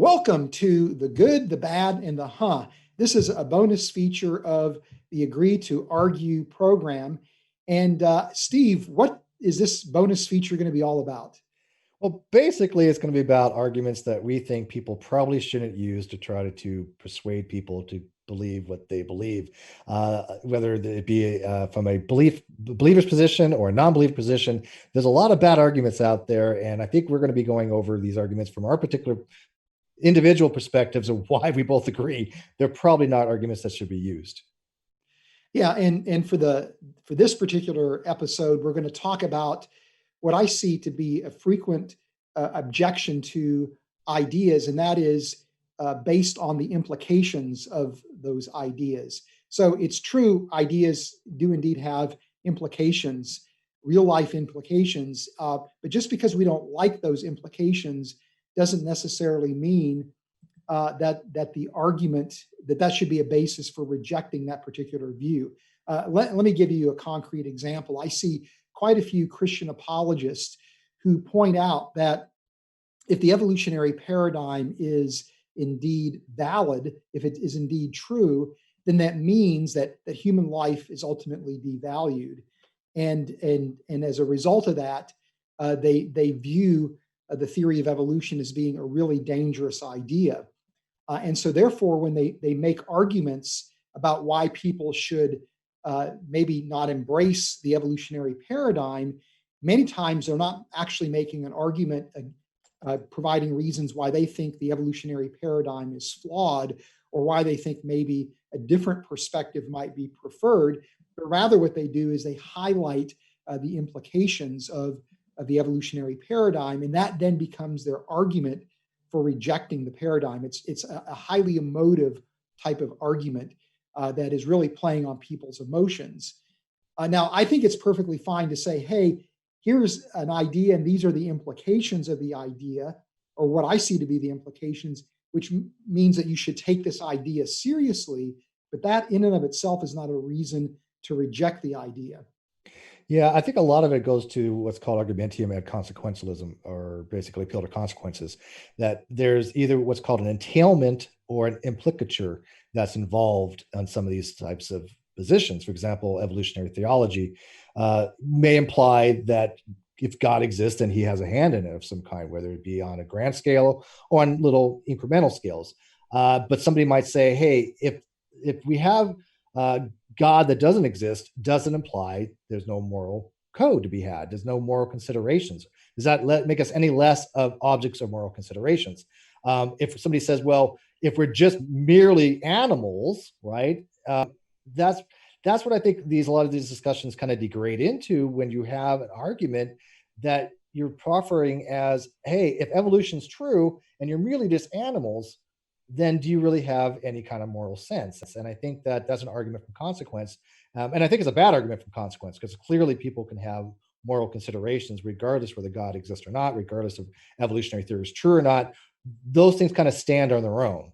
Welcome to the good, the bad, and the huh. This is a bonus feature of the Agree to Argue program. And Steve, what is this bonus feature going to be all about? Well, basically, it's going to be about arguments that we think people probably shouldn't use to try to persuade people to believe what they believe, whether it be from a believer's position or a non-believer position. There's a lot of bad arguments out there, and I think we're going to be going over these arguments from our particular individual perspectives of why we both agree they're probably not arguments that should be used. Yeah, and for this particular episode, we're going to talk about what I see to be a frequent objection to ideas, and that is based on the implications of those ideas. So it's true, ideas do indeed have implications, real life implications, but just because we don't like those implications doesn't necessarily mean that the argument that should be a basis for rejecting that particular view. Let me give you a concrete example. I see quite a few Christian apologists who point out that if the evolutionary paradigm is indeed valid, if it is indeed true, then that means that human life is ultimately devalued, and as a result of that, they view the theory of evolution as being a really dangerous idea. And so, therefore, when they make arguments about why people should maybe not embrace the evolutionary paradigm, many times they're not actually making an argument providing reasons why they think the evolutionary paradigm is flawed or why they think maybe a different perspective might be preferred. But rather, what they do is they highlight the implications of the evolutionary paradigm, and that then becomes their argument for rejecting the paradigm. It's a highly emotive type of argument that is really playing on people's emotions. Now, I think it's perfectly fine to say, hey, here's an idea, and these are the implications of the idea, or what I see to be the implications, which means that you should take this idea seriously. But that in and of itself is not a reason to reject the idea. Yeah, I think a lot of it goes to what's called argumentium ad consequentialism, or basically appeal to consequences. That there's either what's called an entailment or an implicature that's involved on some of these types of positions. For example, evolutionary theology may imply that if God exists, then he has a hand in it of some kind, whether it be on a grand scale or on little incremental scales. But somebody might say, hey, if we have God that doesn't exist, doesn't imply there's no moral code to be had. There's no moral considerations. Does that make us any less of objects of moral considerations? If somebody says, well, if we're just merely animals, right? That's what I think a lot of these discussions kind of degrade into, when you have an argument that you're proffering as, hey, if evolution's true and you're merely just animals, then do you really have any kind of moral sense? And I think that that's an argument from consequence. And I think it's a bad argument from consequence, because clearly people can have moral considerations regardless whether God exists or not, regardless of evolutionary theory is true or not. Those things kind of stand on their own.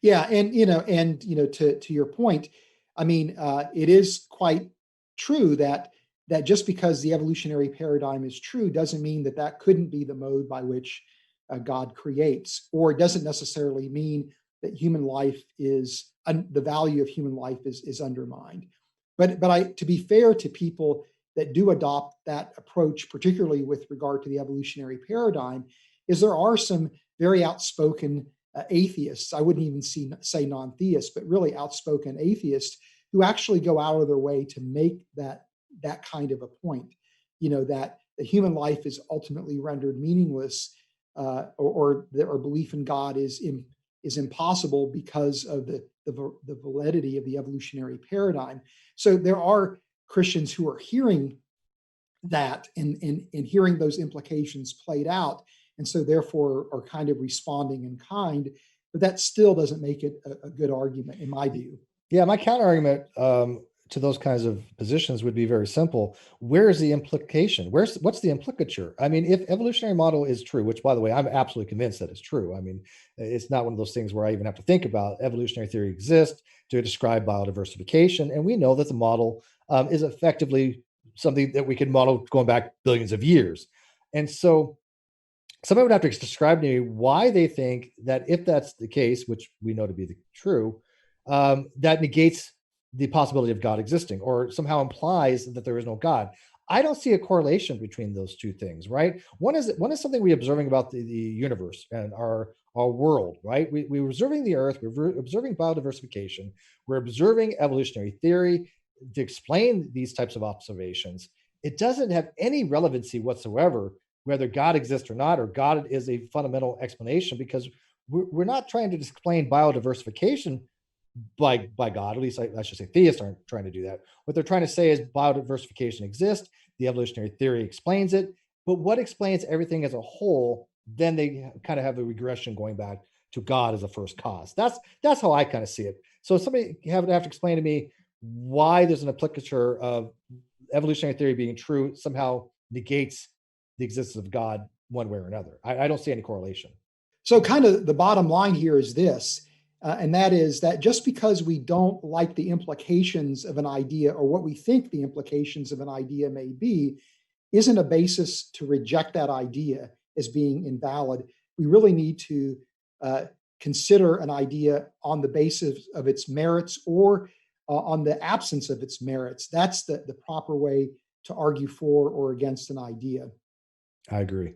Yeah, to your point, I mean, it is quite true that just because the evolutionary paradigm is true doesn't mean that couldn't be the mode by which God creates, or it doesn't necessarily mean that human life is the value of human life is undermined. But to be fair to people that do adopt that approach, particularly with regard to the evolutionary paradigm, is there are some very outspoken atheists. I wouldn't even say non-theists, but really outspoken atheists who actually go out of their way to make that kind of a point. That the human life is ultimately rendered meaningless, or belief in God is impossible because of the validity of the evolutionary paradigm. So there are Christians who are hearing that and hearing those implications played out, and so therefore are kind of responding in kind, but that still doesn't make it a good argument in my view. Yeah, my counter argument to those kinds of positions would be very simple. Where is the implication? What's the implicature? I mean, if evolutionary model is true, which, by the way, I'm absolutely convinced that it's true. I mean, it's not one of those things where I even have to think about evolutionary theory exists to describe biodiversification, and we know that the model is effectively something that we can model going back billions of years. And so somebody would have to describe to me why they think that if that's the case, which we know to be true, that negates the possibility of God existing or somehow implies that there is no God. I don't see a correlation between those two things, right? One is something we're observing about the universe and our world, right? We're observing the earth, we're observing biodiversification, we're observing evolutionary theory to explain these types of observations. It doesn't have any relevancy whatsoever whether God exists or not, or God is a fundamental explanation, because we're not trying to explain biodiversification by God. At least I should say theists aren't trying to do that. What they're trying to say is biodiversification exists. The evolutionary theory explains it, but what explains everything as a whole? Then they kind of have a regression going back to God as a first cause. That's how I kind of see it. So somebody have to explain to me why there's an implicature of evolutionary theory being true somehow negates the existence of God one way or another. I don't see any correlation. So, kind of the bottom line here is this, and that is that just because we don't like the implications of an idea or what we think the implications of an idea may be, isn't a basis to reject that idea as being invalid. We really need to uh, consider an idea on the basis of its merits or on the absence of its merits. That's the proper way to argue for or against an idea. I agree.